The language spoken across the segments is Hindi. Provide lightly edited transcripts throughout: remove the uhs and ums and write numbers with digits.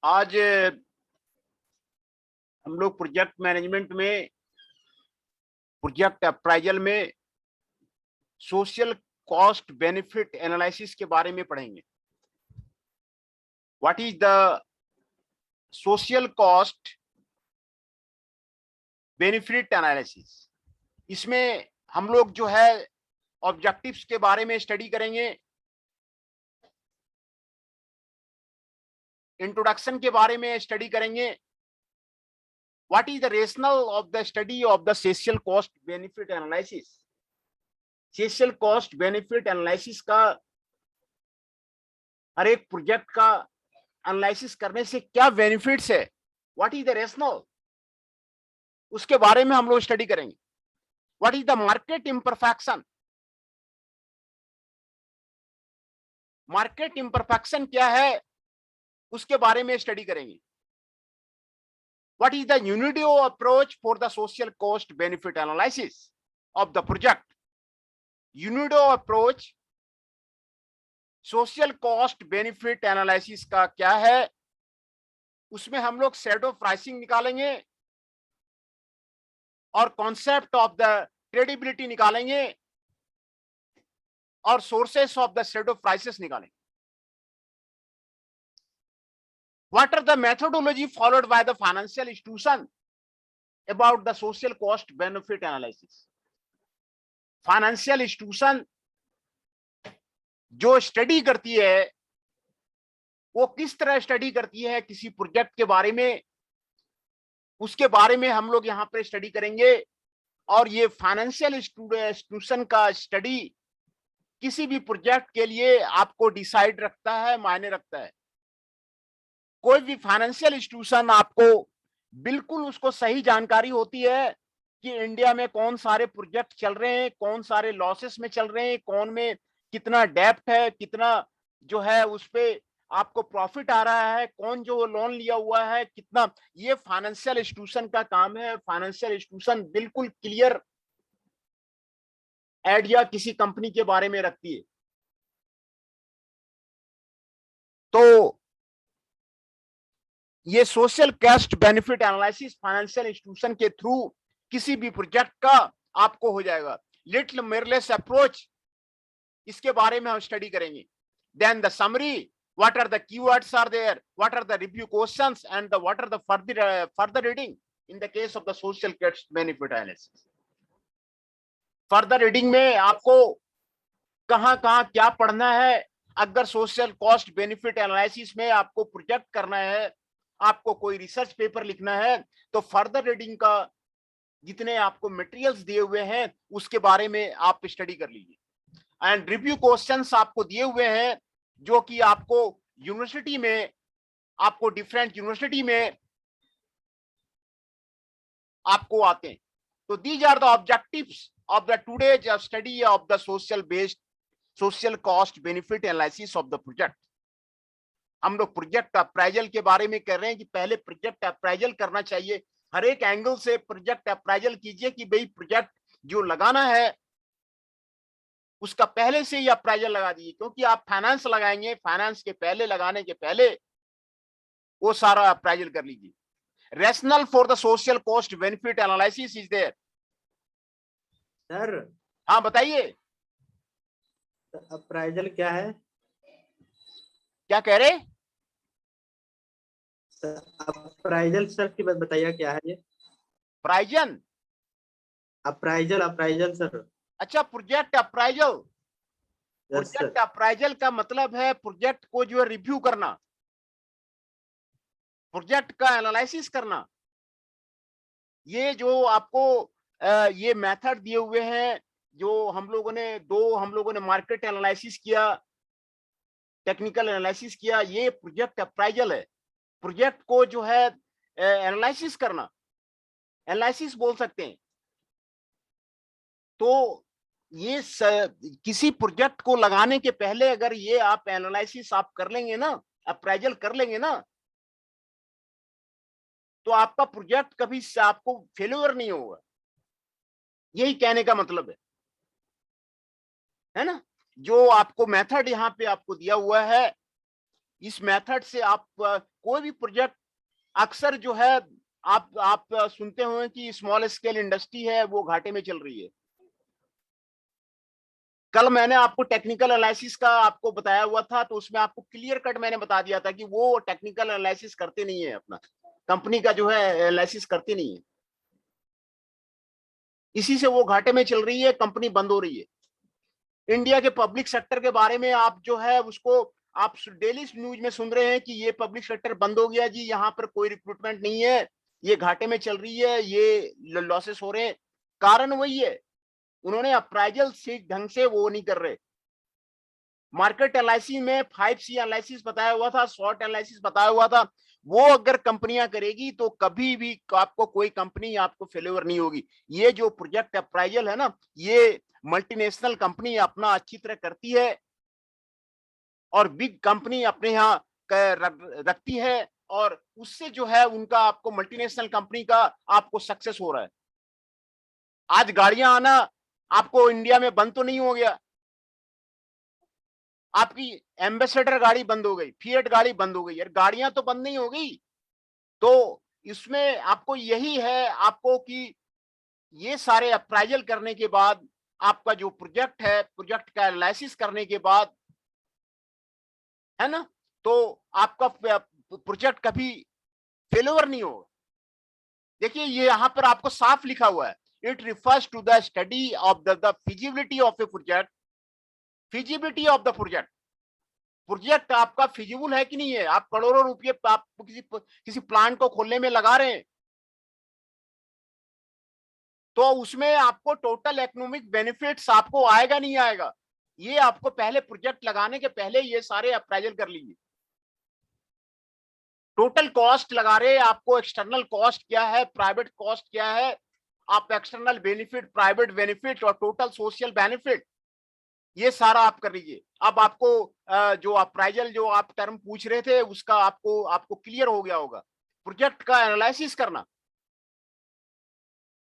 आज हम लोग प्रोजेक्ट मैनेजमेंट में, प्रोजेक्ट अप्राइजल में सोशल कॉस्ट बेनिफिट एनालिसिस के बारे में पढ़ेंगे। What is the social cost benefit analysis. इसमें हम लोग जो है ऑब्जेक्टिव्स के बारे में स्टडी करेंगे, इंट्रोडक्शन के बारे में स्टडी करेंगे। What is the rational of the study of the social cost benefit analysis. Social cost benefit analysis का, हर एक प्रोजेक्ट का एनालिसिस करने से क्या बेनिफिट्स है, व्हाट इज द रेशनल, उसके बारे में हम लोग स्टडी करेंगे। What is the market imperfection, market imperfection क्या है उसके बारे में स्टडी करेंगे। What is the UNIDO approach for the social cost benefit analysis of the project. UNIDO approach social cost benefit analysis का क्या है, उसमें हम लोग शैडो प्राइसिंग निकालेंगे और कॉन्सेप्ट ऑफ द क्रेडिबिलिटी निकालेंगे और sources of the shadow prices निकालेंगे। What are the methodology followed by the financial institution about the social cost benefit analysis? Financial institution जो स्टडी करती है वो किस तरह स्टडी करती है किसी प्रोजेक्ट के बारे में, उसके बारे में हम लोग यहाँ पर स्टडी करेंगे। और ये फाइनेंशियल इंस्टीट्यूशन का स्टडी किसी भी प्रोजेक्ट के लिए आपको डिसाइड रखता है, मायने रखता है। कोई भी फाइनेंशियल इंस्टीट्यूशन आपको बिल्कुल उसको सही जानकारी होती है कि इंडिया में कौन सारे प्रोजेक्ट चल रहे हैं, कौन सारे लॉसेस में चल रहे हैं, कौन में कितना डेप्ट है, कितना जो है उस पे आपको प्रॉफिट आ रहा है, कौन जो लोन लिया हुआ है कितना। ये फाइनेंशियल इंस्टीट्यूशन का काम है। फाइनेंशियल इंस्टीट्यूशन बिल्कुल क्लियर आइडिया किसी कंपनी के बारे में रखती है। तो ये social cost benefit analysis financial institution के थ्रू किसी भी प्रोजेक्ट का आपको हो जाएगा। लिटिल मिररलेस अप्रोच, इसके बारे में हम स्टडी करेंगे। Then the summary, what are the keywords are there, what are the review questions and the what are the further reading in the case of the social cost benefit analysis. Further reading में आपको कहां कहां क्या पढ़ना है। अगर सोशल कॉस्ट बेनिफिट एनालिसिस में आपको प्रोजेक्ट करना है, आपको कोई रिसर्च पेपर लिखना है, तो फर्दर रीडिंग का जितने आपको मटेरियल्स दिए हुए हैं उसके बारे में आप स्टडी कर लीजिए। एंड रिव्यू क्वेश्चंस आपको दिए हुए हैं जो कि आपको यूनिवर्सिटी में, आपको डिफरेंट यूनिवर्सिटी में आपको आते हैं। तो these are the objectives of the today's study of the social based social cost benefit analysis of the project. हम लोग प्रोजेक्ट अप्राइजल के बारे में कर रहे हैं कि पहले प्रोजेक्ट अप्राइजल करना चाहिए। हर एक एंगल से प्रोजेक्ट अप्राइजल कीजिए कि भाई प्रोजेक्ट जो लगाना है उसका पहले से ही अप्राइजल लगा दीजिए, क्योंकि आप फाइनेंस लगाएंगे, फाइनेंस के पहले, लगाने के पहले वो सारा अप्राइजल कर लीजिए। Rational for the social cost benefit analysis is there. Sir हाँ बताइए, अप्राइजल क्या है? क्या कह रहे? अप्राइजल सर की बात बताइए, क्या है ये? प्राइजन, अप्राइजल, अप्राइजल सर। अच्छा project appraisal. Yes project sir. Appraisal का मतलब है प्रोजेक्ट को जो है रिव्यू करना, प्रोजेक्ट का एनालिसिस करना। ये जो आपको ये मेथड दिए हुए हैं, जो हम लोगों ने मार्केट एनालिसिस किया, टेक्निकल एनालिसिस किया, ये प्रोजेक्ट अप्राइजल है। प्रोजेक्ट को जो है एनालिसिस करना, एनालिसिस बोल सकते हैं। तो ये किसी प्रोजेक्ट को लगाने के पहले अगर ये आप एनालिसिस आप कर लेंगे ना, अप्राइजल कर लेंगे ना, तो आपका प्रोजेक्ट कभी आपको फेल्यूर नहीं होगा। यही कहने का मतलब है ना। जो आपको मेथड यहाँ पे आपको दिया हुआ है, इस मेथड से आप कोई भी प्रोजेक्ट, अक्सर जो है आप सुनते होंगे कि स्मॉल स्केल इंडस्ट्री है वो घाटे में चल रही है। कल मैंने आपको टेक्निकल एनालिसिस का आपको बताया हुआ था, तो उसमें आपको क्लियर कट मैंने बता दिया था कि वो टेक्निकल एनालिसिस करते नहीं है, अपना कंपनी का जो है एनालिसिस करते नहीं है, इसी से वो घाटे में चल रही है, कंपनी बंद हो रही है। इंडिया के पब्लिक सेक्टर के बारे में आप जो है उसको आप डेली न्यूज में सुन रहे हैं कि ये पब्लिक सेक्टर बंद हो गया जी, यहाँ पर कोई रिक्रूटमेंट नहीं है, ये घाटे में चल रही है, ये लॉसेस हो रहे हैं। कारण वही है, उन्होंने अप्राइजल से ढंग से वो नहीं कर रहे। मार्केट एनालिसिस में 5C एनालिसिस बताया हुआ था, शॉर्ट एनालिसिस बताया हुआ था, वो अगर कंपनियां करेगी तो कभी भी आपको कोई कंपनी आपको फेल्योर नहीं होगी। ये जो प्रोजेक्ट अप्राइजल है ना, ये मल्टीनेशनल कंपनी अपना अच्छी तरह करती है और बिग कंपनी अपने यहाँ रखती है, और उससे जो है उनका आपको मल्टीनेशनल कंपनी का आपको सक्सेस हो रहा है। आज गाड़ियां आना आपको इंडिया में बंद तो नहीं हो गया, आपकी एम्बेसडर गाड़ी बंद हो गई, फिएट गाड़ी बंद हो गई, यार गाड़ियां तो बंद नहीं हो गई। तो इसमें आपको यही है आपको कि ये सारे अप्राइजल करने के बाद आपका जो प्रोजेक्ट है, प्रोजेक्ट का एनालिसिस करने के बाद, है ना, तो आपका प्रोजेक्ट कभी फेल्योर नहीं होगा। देखिए ये यहां पर आपको साफ लिखा हुआ है, it refers to the study of the feasibility of a project, feasibility of the project, project आपका फिजिबल है कि नहीं है। आप करोड़ों रुपये आप किसी प्लांट को खोलने में लगा रहे हैं, तो उसमें आपको टोटल इकोनॉमिक बेनिफिट्स आपको आएगा नहीं आएगा, ये आपको पहले प्रोजेक्ट लगाने के पहले ये सारे अप्राइजल कर लीजिए। टोटल कॉस्ट लगा रहे, आपको एक्सटर्नल कॉस्ट क्या है, प्राइवेट कॉस्ट क्या है, आप एक्सटर्नल बेनिफिट, प्राइवेट बेनिफिट और टोटल सोशल बेनिफिट, ये सारा आप कर लीजिए। अब आपको जो अप्राइजल जो आप टर्म पूछ रहे थे उसका आपको क्लियर हो गया होगा। प्रोजेक्ट का एनालिसिस करना,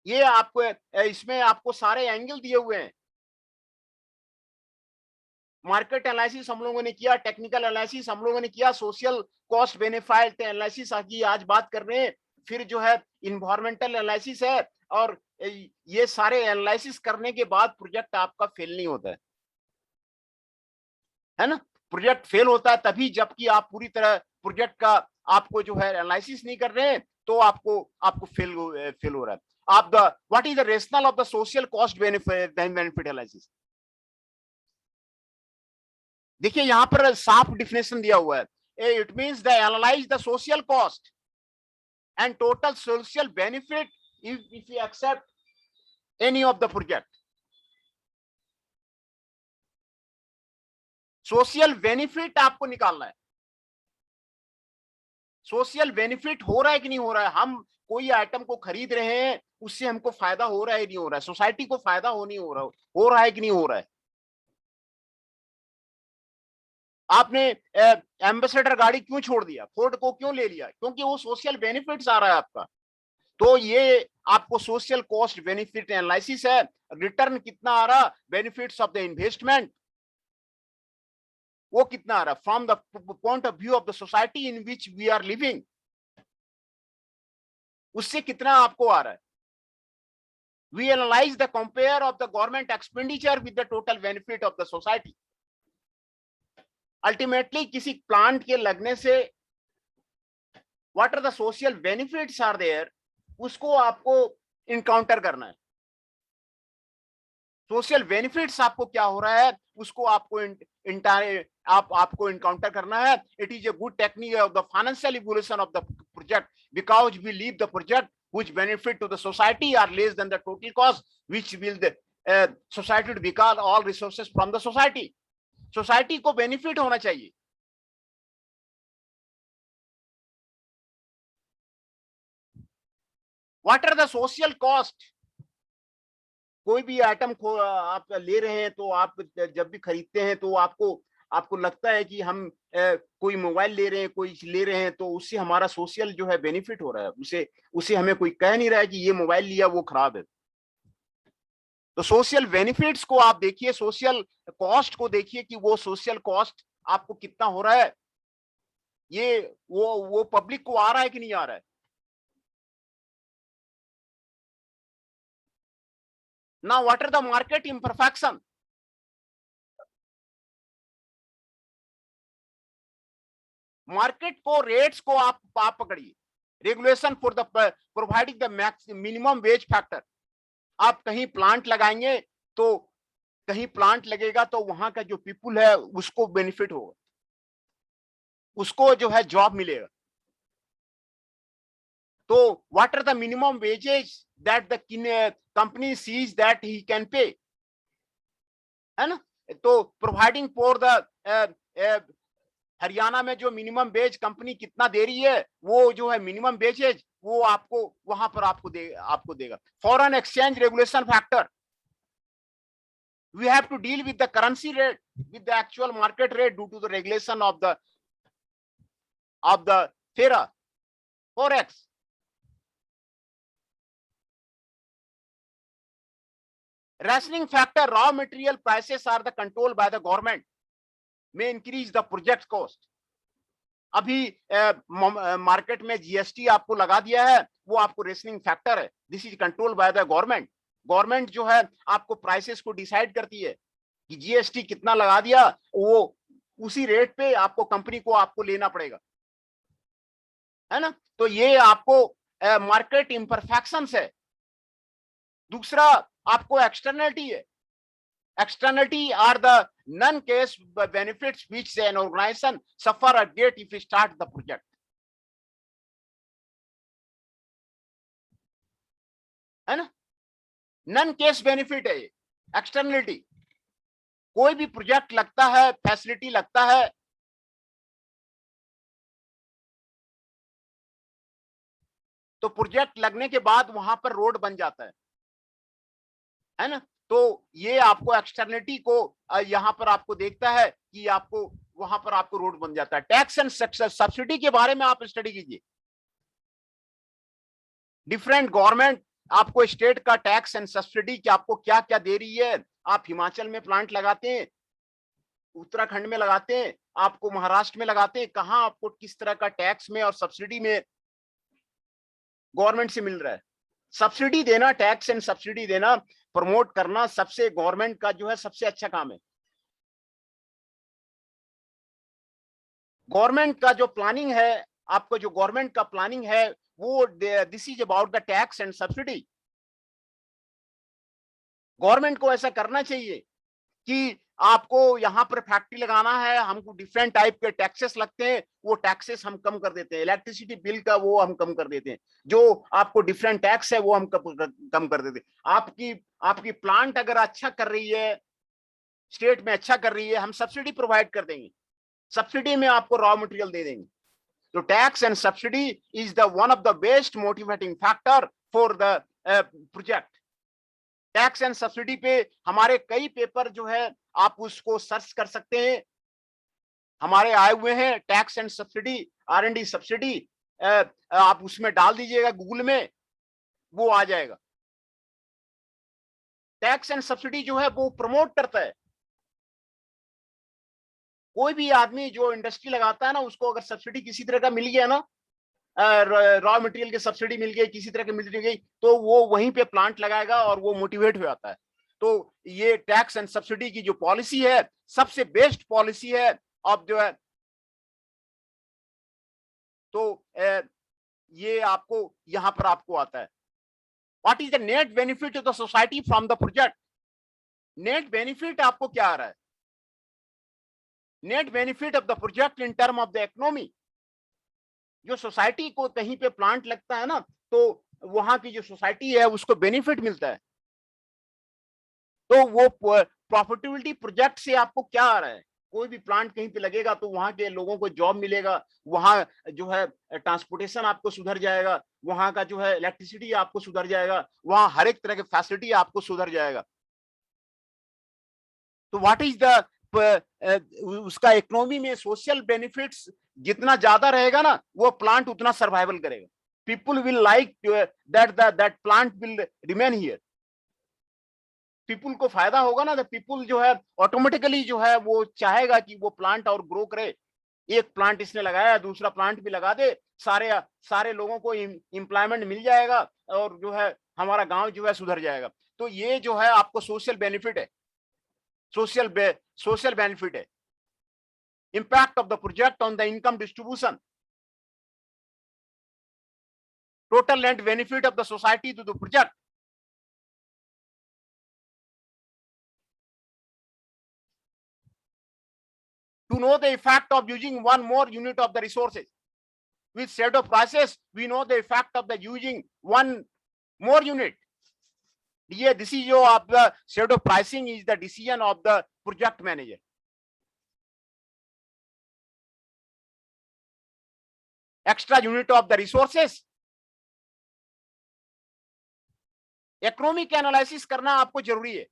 ये आपको इसमें आपको सारे एंगल दिए हुए हैं। मार्केट एनालिसिस हम लोगों ने किया, टेक्निकल एनालिसिस हम लोगों ने किया, सोशल कॉस्ट बेनिफिट एनालिसिस की आज बात कर रहे हैं, फिर जो है इन्वायरमेंटल एनालिसिस है, और ये सारे एनालिसिस करने के बाद प्रोजेक्ट आपका फेल नहीं होता है ना। प्रोजेक्ट फेल होता है तभी जबकि आप पूरी तरह प्रोजेक्ट का आपको जो है एनालिसिस नहीं कर रहे हैं, तो आपको फेल हो रहा है। आप what is the rational of the social cost benefit analysis, देखिए यहां पर साफ डिफिनेशन दिया हुआ है, it means the analyse the social cost and total social benefit if you accept any of the project। Social benefit आपको निकालना है, सोशल बेनिफिट हो रहा है कि नहीं हो रहा है। हम कोई आइटम को खरीद रहे हैं, उससे हमको फायदा हो रहा है नहीं हो रहा है, सोसाइटी को फायदा हो नहीं हो रहा है कि नहीं हो रहा है। आपने एम्बेसडर गाड़ी क्यों छोड़ दिया, फोर्ड को क्यों ले लिया, क्योंकि वो सोशल बेनिफिट्स आ रहा है आपका। तो ये आपको सोशल कॉस्ट बेनिफिट एनालिसिस है, रिटर्न कितना आ रहा, बेनिफिट्स ऑफ द इन्वेस्टमेंट वो कितना आ रहा, from the point of view of the society in which we are living, उससे कितना आपको आ रहा है। We analyse the compare of the government expenditure with the total benefit of the society. Ultimately किसी प्लांट के लगने से what are the social benefits are there, उसको आपको इनकाउंटर करना है। सोशल बेनिफिट्स आपको क्या हो रहा है उसको आपको इनकाउंटर करना है। It is a good technique of the financial evolution of the project because we leave the project which benefit to the society are less than the total cost which will the society to because all resources from the society. Society को बेनिफिट होना चाहिए। What are the social cost, कोई भी आइटम आप ले रहे हैं तो आप जब भी खरीदते हैं तो आपको लगता है कि हम कोई मोबाइल ले रहे हैं, कोई ले रहे हैं, तो उससे हमारा सोशल जो है बेनिफिट हो रहा है, उसे हमें कोई कह नहीं रहा है कि ये मोबाइल लिया वो खराब है। तो सोशल बेनिफिट्स को आप देखिए, सोशल कॉस्ट को देखिए कि वो सोशल कॉस्ट आपको कितना हो रहा है। ये वो पब्लिक को आ रहा है कि नहीं आ रहा है? Now what are the market imperfection? Market को, रेट्स को आप पकड़िए। Regulation for the providing the minimum wage factor. आप कहीं प्लांट लगाएंगे तो कहीं प्लांट लगेगा तो वहां का जो पीपुल है उसको बेनिफिट होगा, उसको जो है जॉब मिलेगा। तो what are the minimum wages that the company sees that he can pay, है ना? तो प्रोवाइडिंग फॉर द हरियाणा में जो मिनिमम वेज कंपनी कितना दे रही है, वो जो है मिनिमम वेजेज वो आपको वहां पर आपको देगा। Foreign exchange regulation factor, we have to deal with the currency rate, with the actual market rate due to the regulation of the FERA, forex. Rationing factor, raw material prices are the controlled by the government, may increase the project cost. अभी मार्केट में जीएसटी आपको लगा दिया है, वो आपको रेशनिंग फैक्टर है। This is control by the government. Government जो है आपको प्राइसेस को डिसाइड करती है कि जीएसटी कितना लगा दिया, वो उसी रेट पे आपको कंपनी को आपको लेना पड़ेगा, है ना? तो ये आपको मार्केट इम्परफेक्शंस है। दूसरा आपको एक्सटर्नलिटी है। Externality are the non-cash benefits which an organization suffer or get if you start the project. है ना? नन केस बेनिफिट है ये एक्सटर्नलिटी। कोई भी प्रोजेक्ट लगता है, फैसिलिटी लगता है, तो प्रोजेक्ट लगने के बाद वहां पर रोड बन जाता है ना? तो ये आपको एक्सटर्नलिटी को यहां पर आपको देखता है कि आपको वहां पर आपको रोड बन जाता है। टैक्स एंड सब्सिडी के बारे में आप स्टडी कीजिए। डिफरेंट गवर्नमेंट आपको स्टेट का टैक्स एंड सब्सिडी कि आपको क्या क्या दे रही है। आप हिमाचल में प्लांट लगाते हैं, उत्तराखंड में लगाते हैं, आपको महाराष्ट्र में लगाते हैं, कहां आपको किस तरह का टैक्स में और सब्सिडी में गवर्नमेंट से मिल रहा है। सब्सिडी देना, टैक्स एंड सब्सिडी देना, प्रमोट करना सबसे गवर्नमेंट का जो है सबसे अच्छा काम है। गवर्नमेंट का जो प्लानिंग है, आपको जो गवर्नमेंट का प्लानिंग है वो this is about the tax and subsidy. Government को ऐसा करना चाहिए कि आपको यहाँ पर फैक्ट्री लगाना है, हमको डिफरेंट टाइप के टैक्सेस लगते हैं, वो टैक्सेस हम कम कर देते हैं। इलेक्ट्रिसिटी बिल का वो हम कम कर देते हैं, जो आपको डिफरेंट टैक्स है वो हम कम कर देते हैं। आपकी प्लांट अगर अच्छा कर रही है, स्टेट में अच्छा कर रही है, हम सब्सिडी प्रोवाइड कर देंगे, सब्सिडी में आपको रॉ मटेरियल दे देंगे। तो tax and subsidy is the one of the best motivating factor for the project. Tax and subsidy पे हमारे कई पेपर जो है आप उसको सर्च कर सकते हैं, हमारे आए हुए हैं। Tax and subsidy, R&D subsidy, आप उसमें डाल दीजिएगा गूगल में, वो आ जाएगा। टैक्स एंड सब्सिडी जो है वो प्रमोट करता है। कोई भी आदमी जो इंडस्ट्री लगाता है ना, उसको अगर सब्सिडी किसी तरह का मिल गया ना, रॉ मटेरियल की सब्सिडी मिल गई, किसी तरह की मिल गई, तो वो वहीं पे प्लांट लगाएगा और वो मोटिवेट हो जाता है। तो ये टैक्स एंड सब्सिडी की जो पॉलिसी है सबसे बेस्ट पॉलिसी है अब जो है। तो ये आपको यहां पर आपको आता है। What is the net benefit to the society from the project? Net benefit आपको क्या आ रहा है? Net benefit of the project in term of the economy. जो सोसाइटी को कहीं पे प्लांट लगता है ना, तो वहां की जो सोसाइटी है उसको बेनिफिट मिलता है। तो वो प्रॉफिटेबिलिटी प्रोजेक्ट से आपको क्या आ रहा है? कोई भी प्लांट कहीं पे लगेगा तो वहां के लोगों को जॉब मिलेगा, वहां जो है ट्रांसपोर्टेशन आपको सुधर जाएगा, वहां का जो है इलेक्ट्रिसिटी आपको सुधर जाएगा, वहां हर एक तरह के फैसिलिटी आपको सुधर जाएगा। तो व्हाट इज द उसका इकोनॉमी में सोशल बेनिफिट्स जितना ज्यादा रहेगा ना, वो प्लांट उतना सर्वाइवल करेगा। People will like that plant will remain here. People को फायदा होगा ना, तो पीपुल जो है ऑटोमेटिकली जो है वो चाहेगा कि वो प्लांट और ग्रो करे। एक प्लांट इसने लगाया, दूसरा प्लांट भी लगा दे, सारे सारे लोगों को एम्प्लॉयमेंट मिल जाएगा और जो है हमारा गांव जो है सुधर जाएगा। तो ये जो है आपको सोशल बेनिफिट है, सोशल बेनिफिट है। Impact of the project on the income distribution, total net benefit of the society to the project. To know the effect of using one more unit of the resources with shadow prices, we know the effect of the using one more unit. ये decision of the shadow pricing is the decision of the project manager. Extra unit of the resources, economic analysis करना आपको जरूरी है।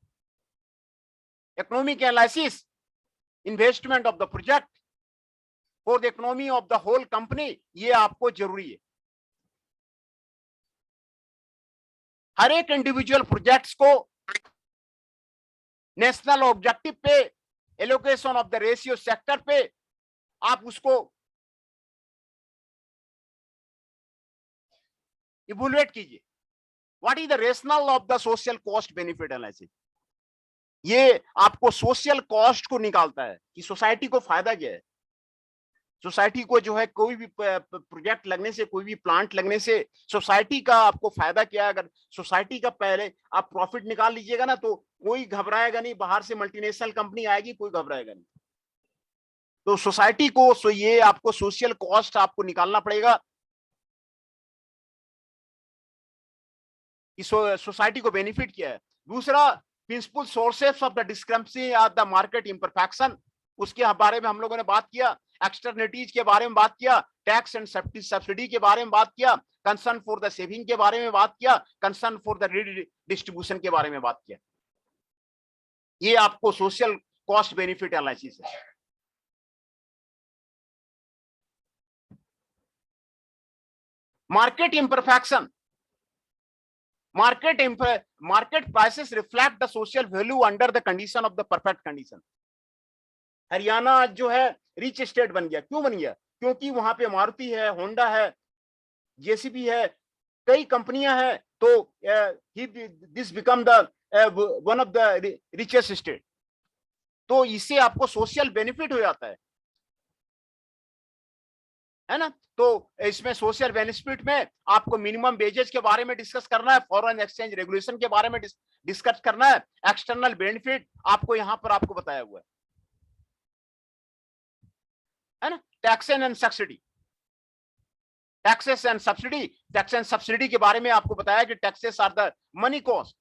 Economic analysis, investment of the project for the economy of the whole company, ये आपको जरूरी है। हर एक इंडिविजुअल प्रोजेक्ट्स को नेशनल ऑब्जेक्टिव पे, allocation of the ratio sector पे आप उसको इवैल्यूएट कीजिए। What is the rational of the social cost benefit analysis? ये आपको सोशल कॉस्ट को निकालता है कि सोसाइटी को फायदा क्या है। सोसाइटी को जो है कोई भी प्रोजेक्ट लगने से, कोई भी प्लांट लगने से सोसाइटी का आपको फायदा क्या है। अगर सोसाइटी का पहले आप प्रॉफिट निकाल लीजिएगा ना तो कोई घबराएगा नहीं, बाहर से मल्टीनेशनल कंपनी आएगी कोई घबराएगा नहीं। तो सोसाइटी को ये आपको सोशल कॉस्ट आपको निकालना पड़ेगा कि सोसाइटी को बेनिफिट क्या है। दूसरा, principal sources of the discrepancy of the market imperfection, उसके बारे में हम लोगों ने बात किया। एक्सटर्निटीज के बारे में बात किया, टैक्स एंड सब्सिडी के बारे में बात किया, कंसर्न फॉर द सेविंग के बारे में बात किया, कंसर्न फॉर द डिस्ट्रीब्यूशन के बारे में बात किया। ये आपको सोशल कॉस्ट बेनिफिट एनालिसिस है। Market imperfection, market prices reflect the social value under the condition of the perfect condition. Haryana जो है रिच स्टेट बन गया। क्यों बन गया? क्योंकि वहां पे मारुति है, होंडा है, जेसीबी है, कई कंपनियां हैं। तो this become the one of the richest state. तो इससे आपको सोशल बेनिफिट हो जाता है ना। तो इसमें सोशल बेनिफिट में आपको मिनिमम वेजेस के बारे में डिस्कस करना है, फॉरेन एक्सचेंज रेगुलेशन के बारे में डिस्कस करना है, एक्सटर्नल बेनिफिट आपको यहां पर आपको बताया हुआ है ना। Tax and subsidy, taxes and subsidy, tax and subsidy के बारे में आपको बताया कि taxes are the money cost,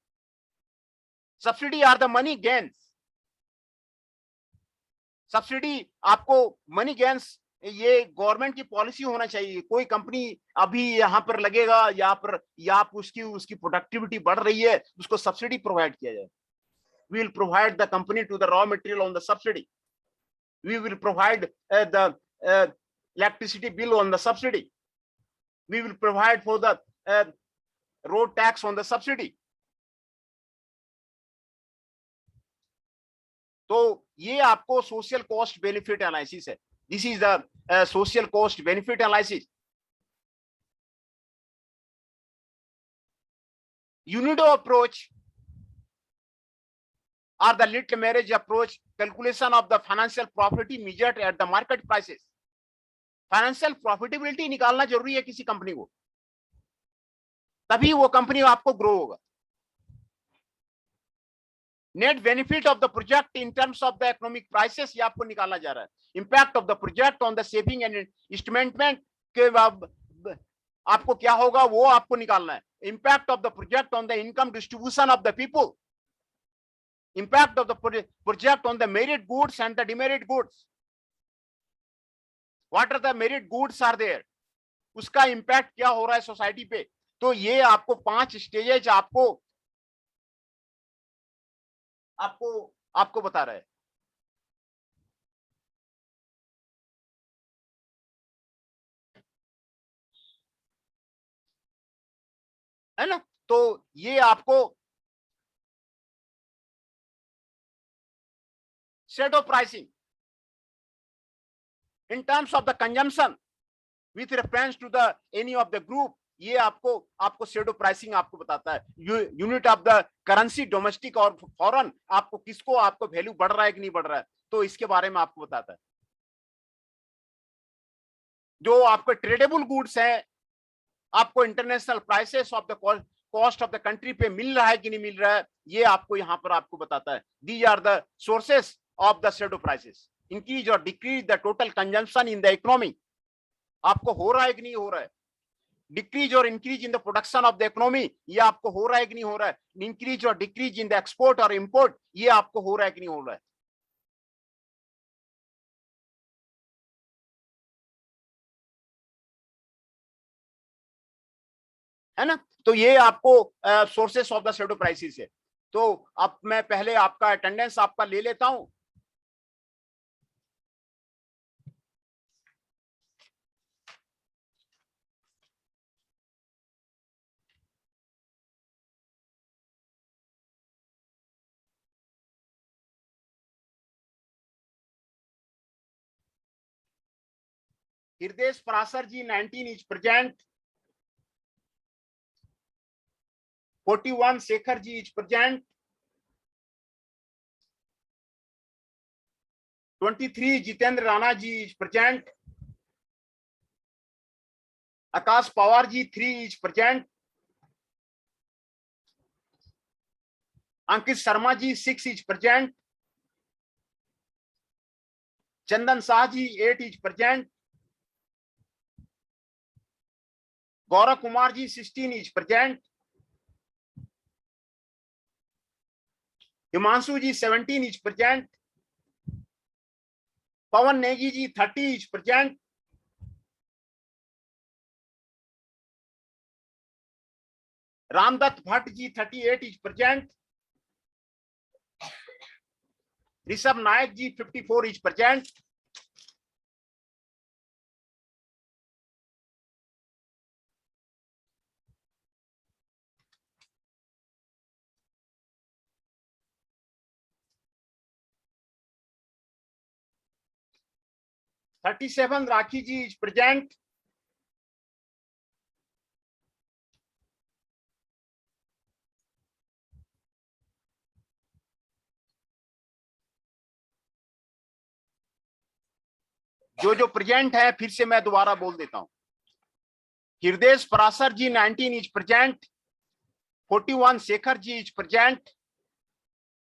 subsidy are the money gains. Subsidy आपको मनी गेन्स, ये गवर्नमेंट की पॉलिसी होना चाहिए। कोई कंपनी अभी यहाँ पर लगेगा, यहाँ पर या आप उसकी प्रोडक्टिविटी बढ़ रही है, उसको सब्सिडी प्रोवाइड किया जाए। We will provide the company to the raw material on the subsidy, we will provide the electricity bill on the subsidy, we will provide for the road tax on the subsidy. तो ये आपको सोशल कॉस्ट बेनिफिट एनालिसिस है। This is the social cost benefit analysis. UNIDO approach or the little marriage approach, calculation of the financial profitability measured at the market prices. Financial profitability निकालना जरूरी है किसी कंपनी को, तभी वो कंपनी आपको ग्रो होगा। Net benefit of the project in terms of the economic prices, ये आपको निकालना जा रहा है। Impact of the project on the saving and investment के आपको क्या होगा वो आपको निकालना है। Impact of the project on the income distribution of the people, impact of the project on the merit goods and the demerit goods. What are the merit goods are there, उसका इंपैक्ट क्या हो रहा है सोसाइटी पे। तो ये आपको 5 स्टेजेज आपको बता रहा है ना। तो ये आपको shadow pricing, in terms of the consumption with reference to the any of the group, ये आपको शेडो प्राइसिंग आपको बताता है। Unit of the currency domestic और फॉरेन, आपको वैल्यू बढ़ रहा है कि नहीं बढ़ रहा है, तो इसके बारे में आपको बताता है। जो आपके ट्रेडेबल गुड्स हैं, आपको international prices of the cost of the country पे मिल रहा है कि नहीं मिल रहा है, ये आपको यहां पर आपको बताता है। These are the sources of the shadow prices. Increase और decrease the total consumption in the economy, आपको हो रहा है कि नहीं हो रहा है। डिक्रीज और increase in the production of the economy, ये आपको हो रहा है कि नहीं हो रहा है। इंक्रीज और डिक्रीज इन द एक्सपोर्ट और इंपोर्ट, ये आपको हो रहा है कि नहीं हो रहा है। है ना, तो ये आपको sources of the shadow prices है। तो अब मैं पहले आपका अटेंडेंस आपका ले लेता हूं। Hriday Parashar ji 19 is present. 41 Shekhar ji is present. 23 Jitendra Rana ji is present. Akash Pawar ji 3 is present. Ankit Sharma ji 6 is present. Chandan Shah ji 8 is present. Gaurav Kumar ji 16 is present. Himanshu ji 17 is present. Pawan Negi ji 30 is present. Ramdatt Bhatt ji 38 is present. Rishabh Nayak ji 54 is present. $37 Rakhi ji is present. जो प्रेजेंट है फिर से मैं दोबारा बोल देता हूं। Hriday Parashar ji 19 is present. 41 Shekhar ji is present.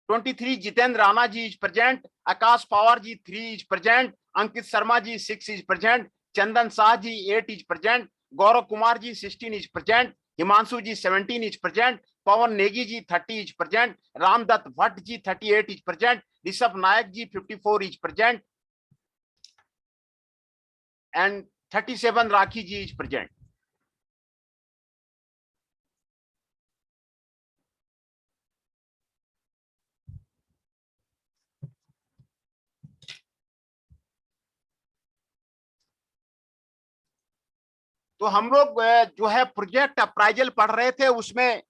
23 Jitendra Rana ji is present. Akash Pawar ji 3 is present. Ankit Sharma ji 6 is present. Chandan Shah ji 8 is present. Gaurav Kumar ji 16 is present. Himanshu ji 17 is present. Pawan Negi ji 30 is present. Ramdatt Bhatt ji 38 is present. Rishabh Nayak ji 54 is present and 37 Rakhi ji is present. तो हम लोग जो है प्रोजेक्ट अप्राइजल पढ़ रहे थे, उसमें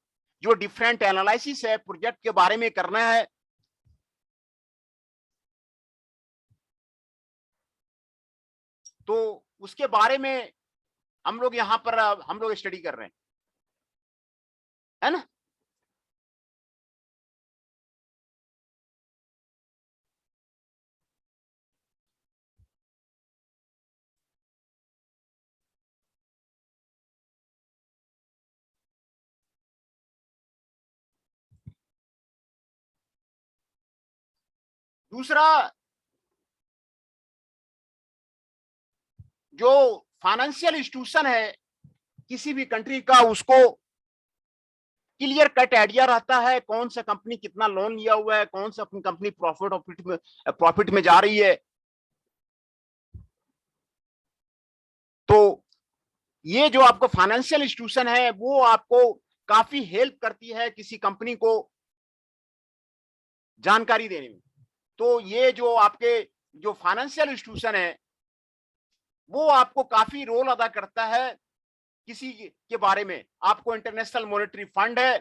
जो डिफरेंट एनालिसिस है प्रोजेक्ट के बारे में करना है। तो उसके बारे में हम लोग यहाँ पर हम लोग स्टडी कर रहे हैं, है ना। दूसरा, जो फाइनेंशियल इंस्टीट्यूशन है किसी भी कंट्री का, उसको क्लियर कट आइडिया रहता है कौन सा कंपनी कितना लोन लिया हुआ है, कौन सा अपनी कंपनी प्रॉफिट में जा रही है। तो ये जो आपको फाइनेंशियल इंस्टीट्यूशन है वो आपको काफी हेल्प करती है किसी कंपनी को जानकारी देने में। तो ये जो आपके जो फाइनेंशियल इंस्टीट्यूशन है वो आपको काफी रोल अदा करता है किसी के बारे में। आपको इंटरनेशनल मॉनेटरी फंड है,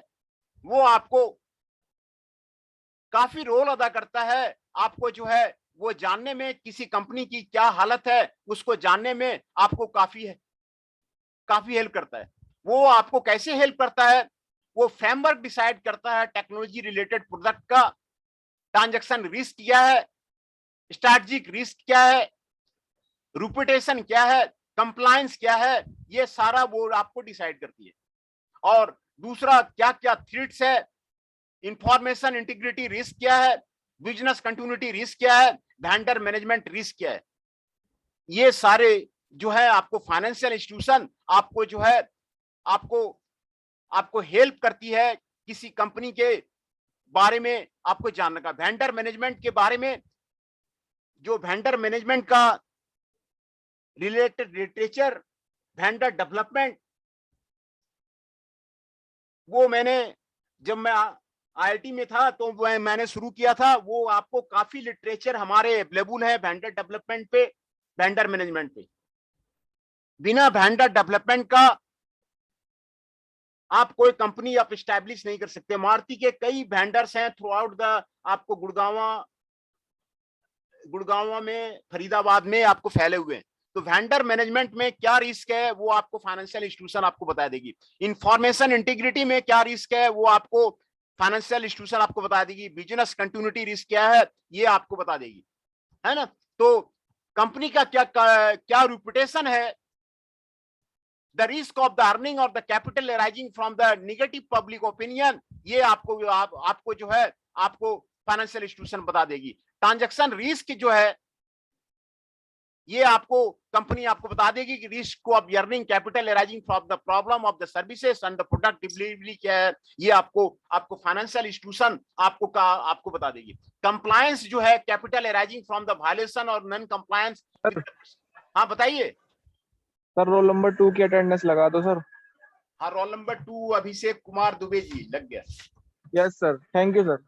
वो आपको काफी रोल अदा करता है आपको जो है वो जानने में, किसी कंपनी की क्या हालत है उसको जानने में आपको काफी हेल्प करता है। वो आपको कैसे हेल्प करता है? वो फ्रेमवर्क डिसाइड करता है टेक्नोलॉजी रिलेटेड प्रोडक्ट का, ट्रांजैक्शन रिस्क क्या है, स्ट्रैटेजिक रिस्क क्या है, रेपुटेशन क्या है, कंप्लायंस क्या है, ये सारा वो आपको डिसाइड करती है। और दूसरा क्या क्या थ्रेट्स है, इंफॉर्मेशन इंटीग्रिटी रिस्क क्या है, बिजनेस कंटिन्यूटी रिस्क क्या है, वेंडर मैनेजमेंट रिस्क क्या है। ये सारे जो है आपको फाइनेंशियल इंस्टीट्यूशन आपको जो है आपको हेल्प करती है किसी कंपनी के बारे में आपको जानने का। वेंडर मैनेजमेंट के बारे में, जो वेंडर मैनेजमेंट का रिलेटेड लिटरेचर, वेंडर डेवलपमेंट, वो मैंने जब मैं आईआईटी में था तो मैंने शुरू किया था। वो आपको काफी लिटरेचर हमारे अवेलेबल है वेंडर डेवलपमेंट पे, वेंडर मैनेजमेंट पे। बिना वेंडर डेवलपमेंट का आप कोई कंपनी आप स्टैब्लिश नहीं कर सकते। मारुति के कई वेंडर्स हैं थ्रू आउट द, आपको गुड़गांव में, फरीदाबाद में आपको फैले हुए हैं। तो वेंडर मैनेजमेंट में क्या रिस्क है वो आपको फाइनेंशियल इंस्टीट्यूशन आपको बता देगी। इंफॉर्मेशन इंटीग्रिटी में क्या रिस्क है वो आपको फाइनेंशियल इंस्टीट्यूशन आपको बता देगी। बिजनेस कंटिन्यूटी रिस्क क्या है ये आपको बता देगी, है ना। तो कंपनी का क्या रेपुटेशन है, the risk of the earning और the capital arising from the negative public opinion, ये आपको जो है आपको फाइनेंशियल इंस्टीट्यूशन बता देगी। ट्रांजैक्शन रिस्क जो है ये आपको कंपनी आपको बता देगी कि risk of earning capital arising from the problem of the services and the product delivery क्या है, ये आपको फाइनेंशियल इंस्टीट्यूशन आपको बता देगी। कंप्लायंस जो है capital arising from the violation और नॉन कंप्लायंस। हाँ बताइए सर। रोल नंबर 2 की अटेंडेंस लगा दो सर। हाँ, रोल नंबर 2 अभिषेक कुमार दुबे जी लग गया। Yes sir, thank you sir.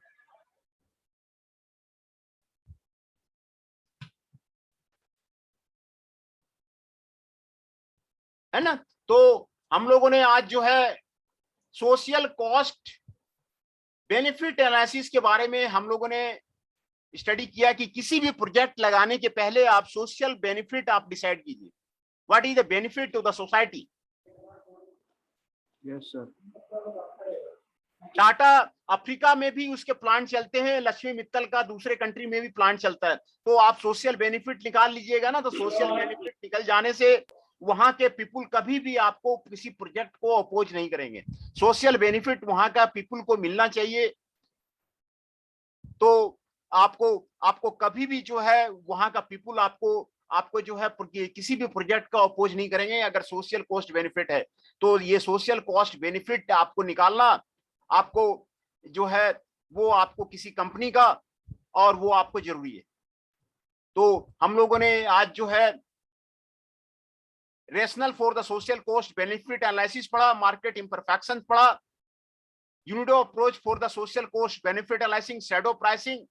है ना। तो हम लोगों ने आज जो है सोशल कॉस्ट बेनिफिट एनालिसिस के बारे में हम लोगों ने स्टडी किया कि किसी भी प्रोजेक्ट लगाने के पहले आप सोशल बेनिफिट आप डिसाइड कीजिए। What is the benefit to the society. Yes sir. Tata Africa में भी उसके प्लांट चलते हैं, लक्ष्मी मित्तल का दूसरे कंट्री में भी प्लांट चलता है। तो आप सोशल बेनिफिट निकाल लीजिएगा ना, तो सोशल बेनिफिट निकल जाने से वहां के पीपुल कभी भी आपको किसी प्रोजेक्ट को अपोज नहीं करेंगे। सोशल बेनिफिट वहां का पीपुल को मिलना चाहिए। तो आपको कभी भी जो है वहां का पीपुल आपको जो है किसी भी प्रोजेक्ट का अपोज नहीं करेंगे अगर सोशल कॉस्ट बेनिफिट है। तो ये सोशल कॉस्ट बेनिफिट आपको निकालना, आपको जो है वो आपको किसी कंपनी का, और वो आपको जरूरी है। तो हम लोगों ने आज जो है rational for the social cost benefit analysis पढ़ा, मार्केट इंपरफेक्शन पढ़ा, UNIDO approach for the social cost benefit analysis, shadow pricing,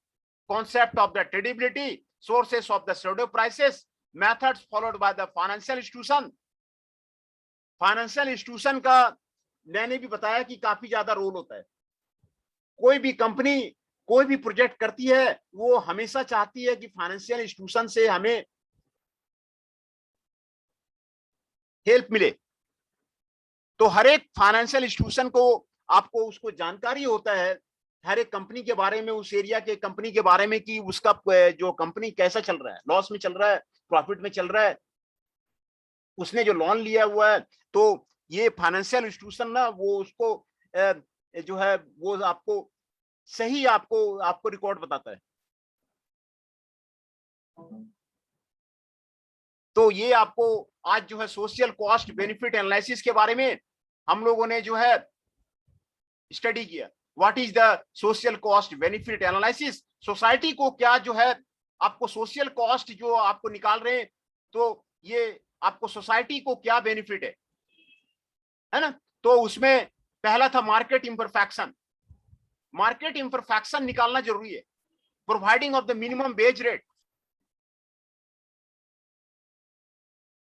concept of the tradability, sources of the pseudo prices, methods followed by the financial institution। Financial institution का मैंने भी बताया कि काफी ज्यादा रोल होता है। कोई भी कंपनी कोई भी प्रोजेक्ट करती है वो हमेशा चाहती है कि फाइनेंशियल इंस्टीट्यूशन से हमें हेल्प मिले। तो हर एक फाइनेंशियल इंस्टीट्यूशन को आपको उसको जानकारी होता है हर एक कंपनी के बारे में, उस एरिया के कंपनी के बारे में कि उसका जो कंपनी कैसा चल रहा है, लॉस में चल रहा है, प्रॉफिट में चल रहा है, उसने जो लोन लिया हुआ है। तो ये फाइनेंशियल इंस्टीट्यूशन ना वो उसको जो है वो आपको सही आपको रिकॉर्ड बताता है। तो ये आपको आज जो है सोशल कॉस्ट बेनिफिट एनालिसिस के बारे में हम लोगों ने जो है स्टडी किया। What is the social cost benefit analysis. Society को क्या जो है आपको सोशल कॉस्ट जो आपको निकाल रहे हैं, तो ये आपको सोसाइटी को क्या बेनिफिट है ना। तो उसमें पहला था मार्केट इंपरफेक्शन। मार्केट इंपरफेक्शन निकालना जरूरी है। Providing of the minimum wage rate,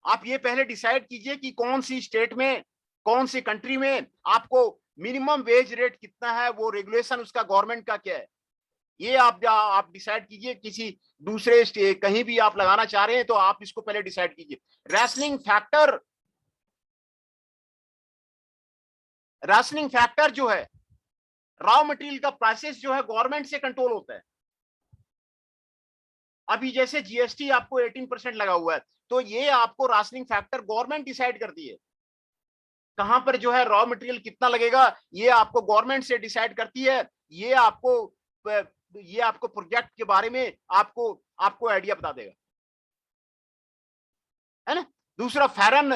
आप ये पहले डिसाइड कीजिए कि कौन सी स्टेट में, कौन सी कंट्री में आपको मिनिमम वेज रेट कितना है, वो रेगुलेशन उसका गवर्नमेंट का क्या है, ये आप डिसाइड कीजिए, किसी दूसरे कहीं भी आप लगाना चाह रहे हैं तो आप इसको पहले डिसाइड कीजिए। रैशनिंग फैक्टर जो है, रॉ मटेरियल का प्राइसेस जो है गवर्नमेंट से कंट्रोल होता है। अभी जैसे जीएसटी आपको 18% लगा हुआ है, तो ये आपको राशनिंग फैक्टर गवर्नमेंट डिसाइड करती है। कहां पर जो है रॉ मटेरियल कितना लगेगा, ये आपको गवर्नमेंट से डिसाइड करती है। ये आपको प्रोजेक्ट के बारे में आपको आइडिया बता देगा, है ना। दूसरा foreign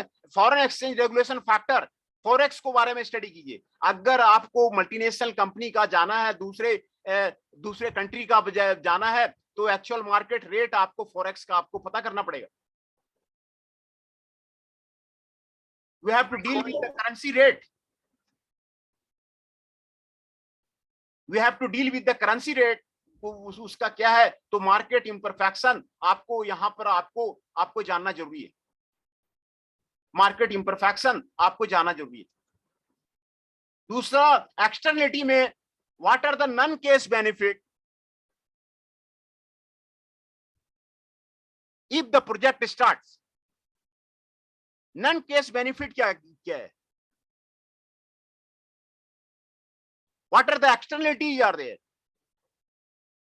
exchange regulation factor, forex को बारे में स्टडी कीजिए। अगर आपको मल्टीनेशनल कंपनी का जाना है, दूसरे कंट्री का जाना है, तो एक्चुअल मार्केट रेट आपको फॉरेक्स का आपको पता करना पड़ेगा। We have to deal with the currency rate. We have to deal with the currency rate. उसका क्या है, तो मार्केट इम्परफेक्शन आपको यहां पर आपको जानना जरूरी है। मार्केट इम्परफेक्शन आपको जानना जरूरी है। दूसरा, एक्सटर्नलिटी में what are the non cash benefit if the project starts. Non cash benefit क्या है? What are the externalities are there?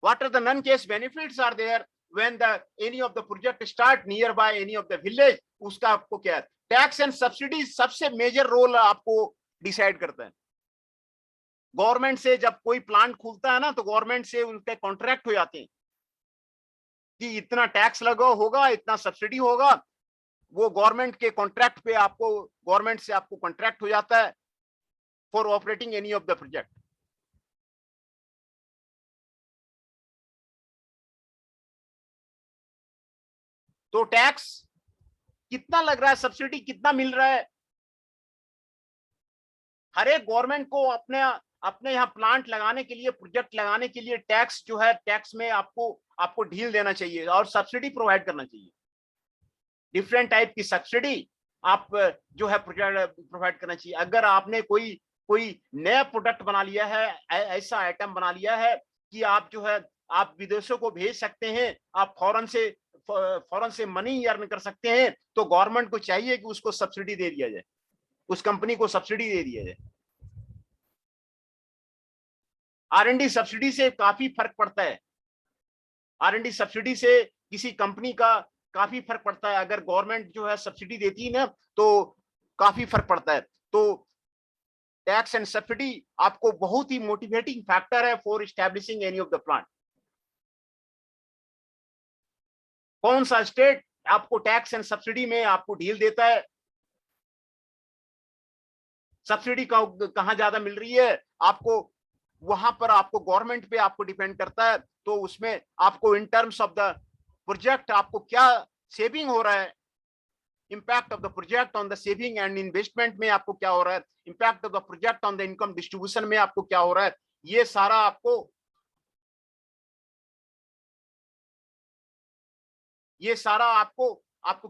What are the non-case benefits are there when any of the project start nearby any of the village? उसका आपको क्या है? टैक्स एंड सब्सिडी सबसे मेजर रोल आपको डिसाइड करता है। गवर्नमेंट से जब कोई प्लांट खुलता है ना, तो गवर्नमेंट से उनके कॉन्ट्रैक्ट हो जाते हैं कि इतना टैक्स लगा होगा, इतना सब्सिडी होगा। वो गवर्नमेंट के कॉन्ट्रैक्ट पे गवर्नमेंट से आपको कॉन्ट्रैक्ट हो जाता है for operating any of the project. तो टैक्स कितना लग रहा है, सब्सिडी कितना मिल रहा है, हर एक गवर्नमेंट को अपने यहाँ प्लांट लगाने के लिए, प्रोजेक्ट लगाने के लिए टैक्स जो है, टैक्स में आपको ढील देना चाहिए और सब्सिडी प्रोवाइड करना चाहिए। डिफरेंट टाइप की सब्सिडी आप जो है प्रोवाइड करना चाहिए। अगर आपने कोई नया प्रोडक्ट बना लिया है, ऐसा आइटम बना लिया है कि आप जो है आप विदेशों को भेज सकते हैं, आप फॉरेन से मनी अर्न कर सकते हैं, तो गवर्नमेंट को चाहिए कि उसको सब्सिडी दे दिया जाए, उस कंपनी को सब्सिडी दे दिया जाए। R&D सब्सिडी से काफी फर्क पड़ता है। R&D सब्सिडी से किसी कंपनी का काफी फर्क पड़ता है। अगर गवर्नमेंट जो है सब्सिडी देती है ना, तो काफी फर्क पड़ता है। तो टैक्स एंड सब्सिडी आपको बहुत ही मोटिवेटिंग फैक्टर है for establishing any of the plant. कौन सा स्टेट आपको टैक्स एंड सब्सिडी में आपको ढील देता है, सब्सिडी कहां ज्यादा मिल रही है आपको, वहां पर आपको गवर्नमेंट पे आपको डिपेंड करता है। तो उसमें आपको इन टर्म्स ऑफ द प्रोजेक्ट आपको क्या सेविंग हो रहा है, impact of the project on the saving and investment में आपको क्या हो रहा है, impact of the project on the income distribution में आपको क्या हो रहा है, ये सारा आपको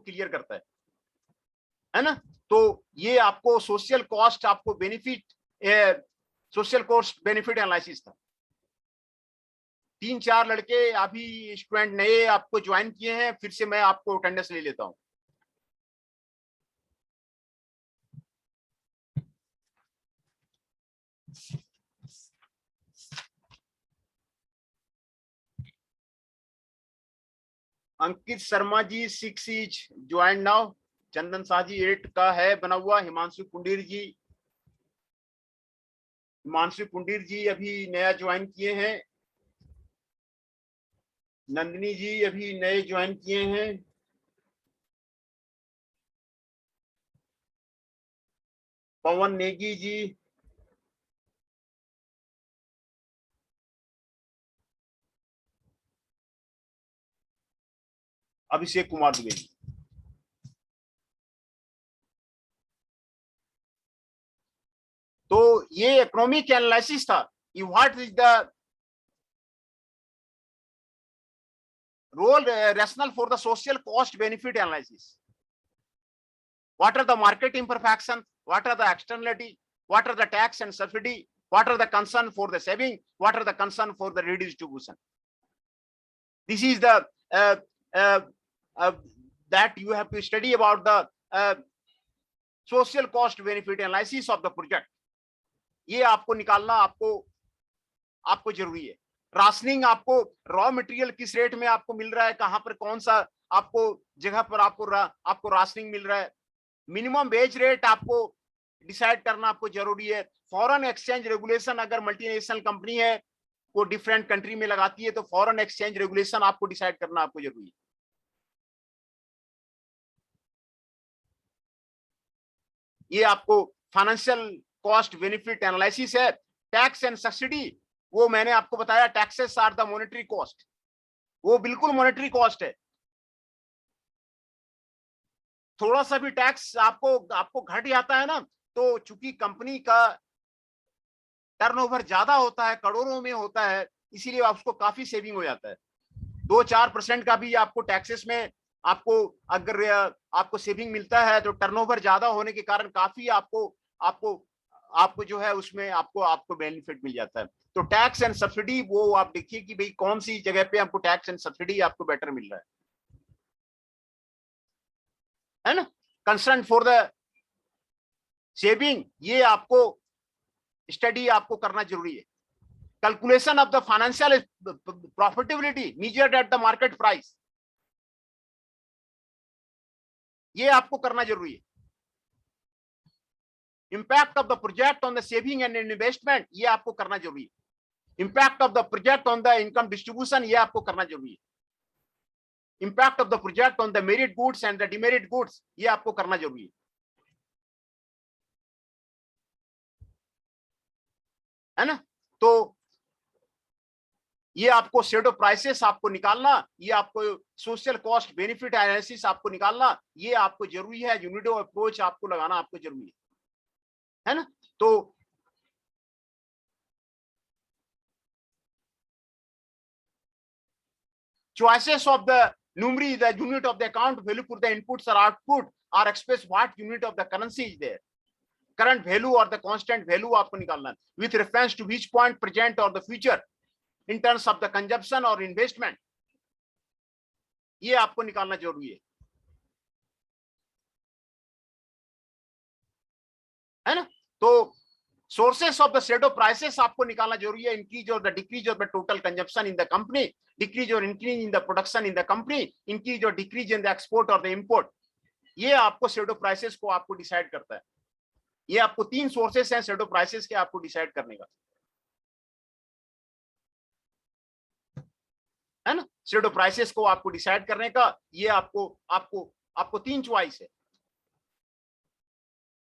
क्लियर करता है ना। तो ये आपको सोशल कॉस्ट बेनिफिट एनालिसिस था। 3-4 लड़के अभी स्टूडेंट नए आपको ज्वाइन किए हैं, फिर से मैं आपको अटेंडेंस ले लेता हूं। अंकित Sharma ji 6 is join now. चंदन शाह जी 8 का है बना हुआ। हिमांशु पुंडीर जी अभी नया ज्वाइन किए हैं। नंदिनी जी अभी नए ज्वाइन किए हैं। पवन नेगी जी, अभिषेक कुमार द्विवेदी। तो ये इकोनॉमिक एनालिसिस था। What is the role rationale for the social cost benefit analysis? What are the market imperfection? What are the externality? What are the tax and subsidy? what are the concern for the saving, what are the concern for the redistribution. This is the that you have to study about the social cost benefit analysis of the project. ये आपको निकालना आपको जरूरी है. राशनिंग, आपको रॉ मटेरियल किस रेट में आपको मिल रहा है, कहां पर कौन सा आपको जगह पर आपको राशनिंग मिल रहा है. मिनिमम वेज रेट आपको डिसाइड करना आपको जरूरी है. फॉरेन एक्सचेंज रेगुलेशन, अगर मल्टीनेशनल कंपनी है वो डिफरेंट कंट्री में लगाती है तो फॉरेन एक्सचेंज रेगुलेशन आपको डिसाइड करना आपको जरूरी है. ये आपको फाइनेंशियल कॉस्ट बेनिफिट एनालिसिस है. टैक्स एंड सब्सिडी, वो मैंने आपको बताया, taxes are the monetary cost, वो बिल्कुल मॉनेटरी कॉस्ट है. थोड़ा सा भी टैक्स आपको घट जाता है ना, तो चूंकि कंपनी का टर्नओवर ज्यादा होता है, करोड़ों में होता है, इसीलिए आपको काफी सेविंग हो जाता है. 2-4% का भी आपको टैक्सेस में अगर आपको सेविंग मिलता है तो टर्नओवर ज्यादा होने के कारण काफी आपको जो है उसमें आपको बेनिफिट मिल जाता है. तो टैक्स एंड सब्सिडी, वो आप देखिए कि भाई कौन सी जगह पे आपको टैक्स एंड सब्सिडी आपको बेटर मिल रहा है ना. कंसर्न फॉर द सेविंग, ये आपको स्टडी आपको करना जरूरी है. Calculation of the financial profitability measured at the market price, ये आपको करना जरूरी है. Impact of the project on the saving and investment, ये आपको करना जरूरी है. Impact of the project on the income distribution, ये आपको करना जरूरी है. Impact of the project on the merit goods and the demerit goods, ये आपको करना जरूरी है ना. तो ये आपको शेडो प्राइसेस आपको निकालना, ये आपको सोशल कॉस्ट बेनिफिट एनालिसिस आपको निकालना, ये आपको जरूरी है. यूनिडो अप्रोच आपको लगाना आपको जरूरी है ना. तो choices of the numeri, the unit of the account value for the inputs or output, or express what unit of the currency is there. Current value or the constant value आपको निकालना है, with reference to which point present or the future in terms of the consumption or investment, ये आपको निकालना जरूरी है ना. तो sources of the shadow prices आपको निकालना जरूरी है. increase or the decrease of the total consumption in the company, decrease or increase in the production in the company, increase or decrease in the export or the import, ये आपको shadow prices को आपको डिसाइड करता है. ये आपको 3 सोर्सेस हैं shadow prices के आपको डिसाइड करने का, है ना. shadow prices को आपको डिसाइड करने का, ये आपको 3 चॉइस है.